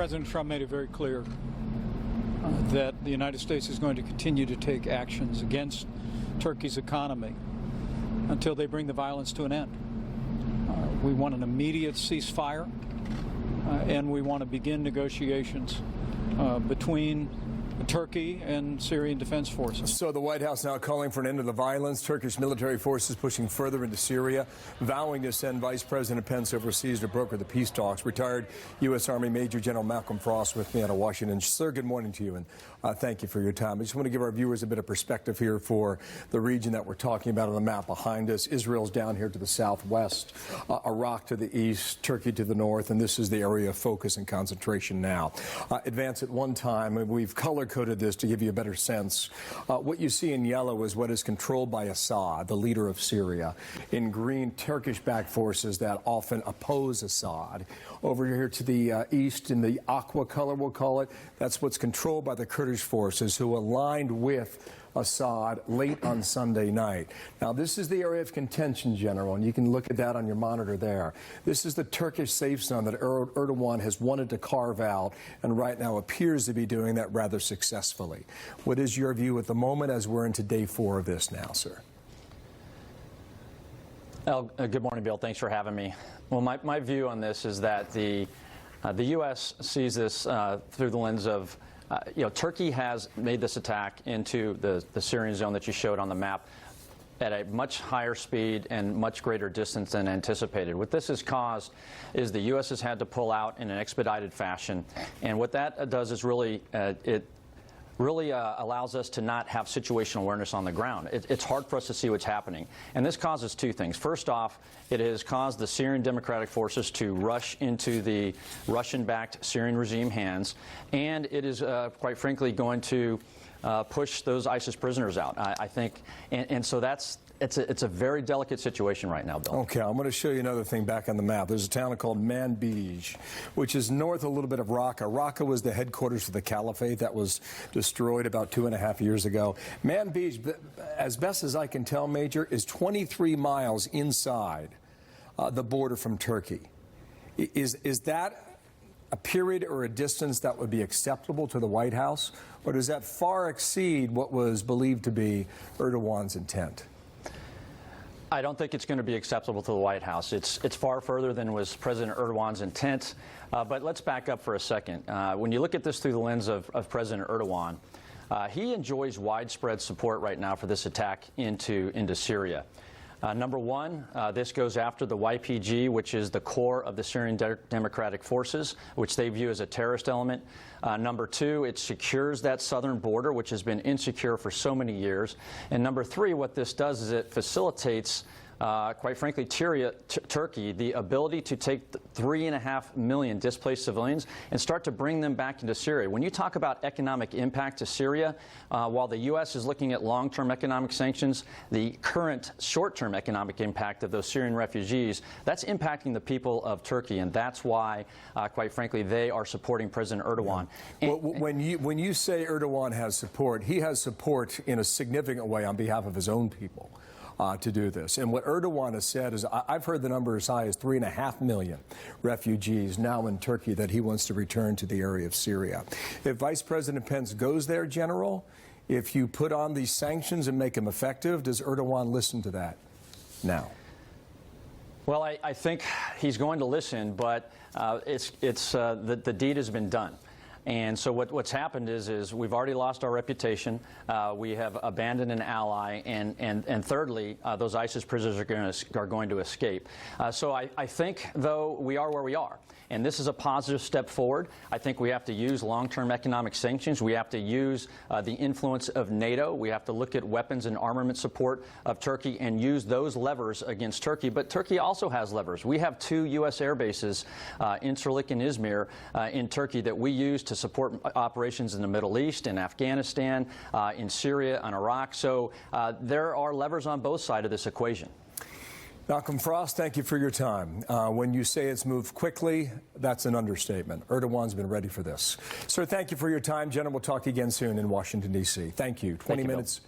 President Trump made it very clear that the United States is going to continue to take actions against Turkey's economy until they bring the violence to an end. We want an immediate ceasefire, and we want to begin negotiations between Turkey and Syrian defense forces. So the White House now calling for an end to the violence. Turkish military forces pushing further into Syria, vowing to send Vice President Pence overseas to broker the peace talks. Retired U.S. Army Major General Malcolm Frost with me out of Washington. Sir, good morning to you, and thank you for your time. I just want to give our viewers a bit of perspective here for the region that we're talking about on the map behind us. Israel's down here to the southwest, Iraq to the east, Turkey to the north, and this is the area of focus and concentration now. Advance at one time, and we've color-coded this to give you a better sense. What you see in yellow is what is controlled by Assad, the leader of Syria. In green, Turkish-backed forces that often oppose Assad. Over here to the east, in the aqua color, we'll call it, that's what's controlled by the Kurdish forces who aligned with Assad late on Sunday night. Now, this is the area of contention, General, and you can look at that on your monitor there. This is the Turkish safe zone that Erdogan has wanted to carve out and right now appears to be doing that rather successfully. What is your view at the moment as we're into day 4 of this now, sir? Good morning, Bill. Thanks for having me. Well, my view on this is that the U.S. sees this through the lens of Turkey has made this attack into the Syrian zone that you showed on the map at a much higher speed and much greater distance than anticipated. What this has caused is the U.S. has had to pull out in an expedited fashion, and what that does is really allows us to not have situational awareness on the ground. It's hard for us to see what's happening. And this causes two things. First off, it has caused the Syrian Democratic Forces to rush into the Russian-backed Syrian regime hands, and it is, quite frankly, going to push those ISIS prisoners out, I think. And so it's a very delicate situation right now, Bill. Okay, I'm going to show you another thing back on the map. There's a town called Manbij, which is north a little bit of Raqqa. Raqqa was the headquarters for the caliphate that was destroyed about 2.5 years ago. Manbij, as best as I can tell, Major, is 23 miles inside the border from Turkey. Is that a period or a distance that would be acceptable to the White House, or does that far exceed what was believed to be Erdogan's intent? I don't think it's going to be acceptable to the White House. It's far further than was President Erdogan's intent. But let's back up for a second. When you look at this through the lens of President Erdogan, he enjoys widespread support right now for this attack into Syria. Number one, this goes after the YPG, which is the core of the Syrian Democratic Forces, which they view as a terrorist element. Number two, it secures that southern border, which has been insecure for so many years. And number three, what this does is it facilitates quite frankly, Turkey, the ability to take 3.5 million displaced civilians and start to bring them back into Syria. When you talk about economic impact to Syria, while the U.S. is looking at long-term economic sanctions, the current short-term economic impact of those Syrian refugees, that's impacting the people of Turkey, and that's why, quite frankly, they are supporting President Erdogan. Yeah. Well, when you say Erdogan has support, he has support in a significant way on behalf of his own people. To do this. And what Erdogan has said is, I've heard the number as high as 3.5 million refugees now in Turkey that he wants to return to the area of Syria. If Vice President Pence goes there, General, if you put on these sanctions and make them effective, does Erdogan listen to that now? Well, I think he's going to listen, but the deed has been done. And so what's happened is we've already lost our reputation. We have abandoned an ally, and thirdly, those ISIS prisoners are going to escape. So I think, though, we are where we are. And this is a positive step forward. I think we have to use long-term economic sanctions. We have to use the influence of NATO. We have to look at weapons and armament support of Turkey and use those levers against Turkey. But Turkey also has levers. We have 2 U.S. air bases, Incirlik and Izmir, in Turkey that we use to support operations in the Middle East, in Afghanistan, in Syria, and Iraq. So there are levers on both sides of this equation. Malcolm Frost, thank you for your time. When you say it's moved quickly, that's an understatement. Erdogan's been ready for this. Sir, thank you for your time. General, we'll talk again soon in Washington, D.C. Thank you. 20 minutes.